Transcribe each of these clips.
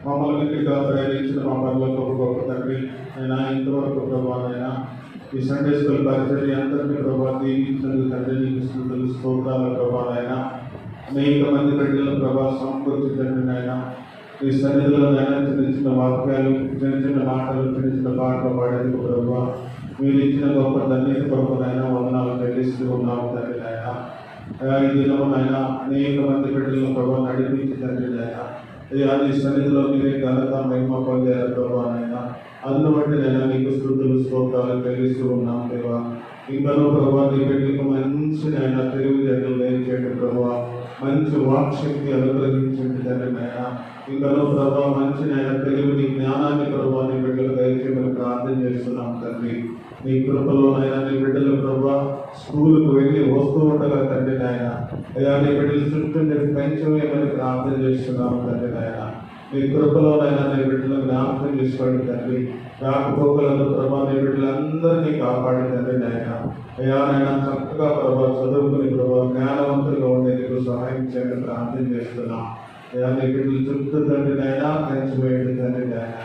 మమ్మల్ని ప్రేరించిన మా పనులకు గొప్ప తండ్రి అయినా ఇంతవరకు ప్రభావైనా ఈ సండే స్కూల్ పరిచర్య అందరినీ ప్రభావ దీవించినందుకు తండ్రి నీకు స్తుతులు స్తోత్రాల ప్రభావైనా అనేక మంది బిడ్డల ప్రభావ సమకూర్చిందండి ఆయన ఈ సన్నిధిలో అయినా చిన్న చిన్న వాక్యాలు చిన్న చిన్న మాటలు చిన్న చిన్న పాటలు పాడేందుకు ప్రభావ మీరు ఇచ్చిన గొప్ప ధన్యత కొరకునైనా వందనాలు చెల్లిస్తూ ఉన్నాము తండ్రి ఆయన ఈ దినమునైనా అనేక మంది బిడ్డలను ప్రభావ నడిపించి తండ్రి ఆయన ఈ సన్నిధిలో మీరే ఘనత మహిమ పొందారు ప్రభావైనా అందును బట్టి నేను నీకు స్తుతులు స్తోత్రాలు చెల్లిస్తూ ఉన్నాం దేవా ఇంకనూ ప్రభావ నీ బిడ్డలకు మంచి ఆయన తెలివితేటలు దయచేయండి ప్రభావ మంచి వాక్శక్తి అనుగ్రహించండి తండ్రి నాయన ఇంకనూ ప్రభావ మంచి నాయన తెలివిని జ్ఞానాన్ని ప్రభావ నీ బిడ్డలు దయచేయమని ప్రార్థన చేస్తున్నాం తండ్రి నీ కృపలోనైనా నీ బిడ్డలు ప్రభావ స్కూల్కు వెళ్ళి వస్తూ ఉండగా తండ్రి నాయన అయ్యా నీ బిడ్డలు చుట్టూ పెంచవేయమని ప్రార్థన చేస్తున్నాం తండ్రి నాయన నీ కృపలోనైనా నీ బిడ్డలు జ్ఞాపకం చేసుకోండి తండ్రి రాకపోకలను ప్రభావ నీ బిడ్డలందరినీ కాపాడి తండ్రి నాయన అయ్యా నాయన చక్కగా ప్రభావ చదువుకుని ప్రభావ జ్ఞానవంతులుగా ఉండేందుకు సహాయం చేయండి ప్రార్థన చేస్తున్నాం అయ్యా నీ బిడ్డలు చుట్టూ తండ్రి నాయన పెంచవేయండి తండ్రి నాయన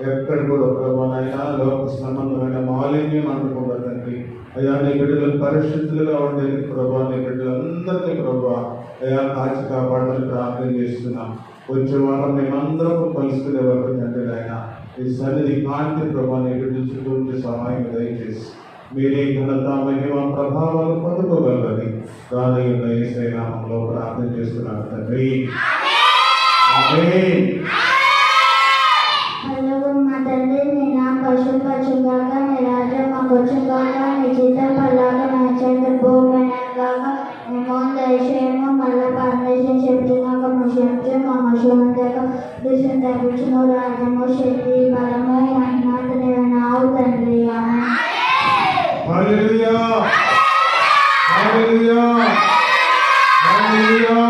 ఎక్కడ కూడా ప్రభావైనా లోక సంబంధమైన మాలిన్యం అనుకుండా తండ్రి అయ్యా నీ బిడ్డలు పరిస్థితులుగా ఉండేది ప్రభావ నీ బిడ్డలందరినీ ప్రభావ అయ్యా కాచి కాపాడాలని ప్రార్థన చేస్తున్నాం వచ్చే వారం మేమందరం కలుసుకునే వరకు తండ్రి ఆయన ఈ సన్నిధి కాంతి ప్రభావ నీ బిడ్డల చుట్టూ సహాయం దయచేసి మీరే ఘనత మహిమ ప్రభావాలు పొందుకోగలరని కానీ యేసయ్య నామములో ప్రార్థన చేస్తున్నాను తండ్రి ఆమేన్. మా తండ్రి నీ నామ పరిశుద్ధపరచుగాక, నీ రాజ్యం మాకు వచ్చుగాక, నీ చిత్తం పల్లాక నా చేత భూమిగాక, నీ మోహన్ దయచేయము మళ్ళా పరదేశం చెప్తున్నాక ముషంతో మా మషంతక దేశం తప్పించిన రాజ్యము శక్తి బలము మహిమాత నావు తండ్రి ఆమేన్. హల్లెలూయా హల్లెలూయా హల్లెలూయా.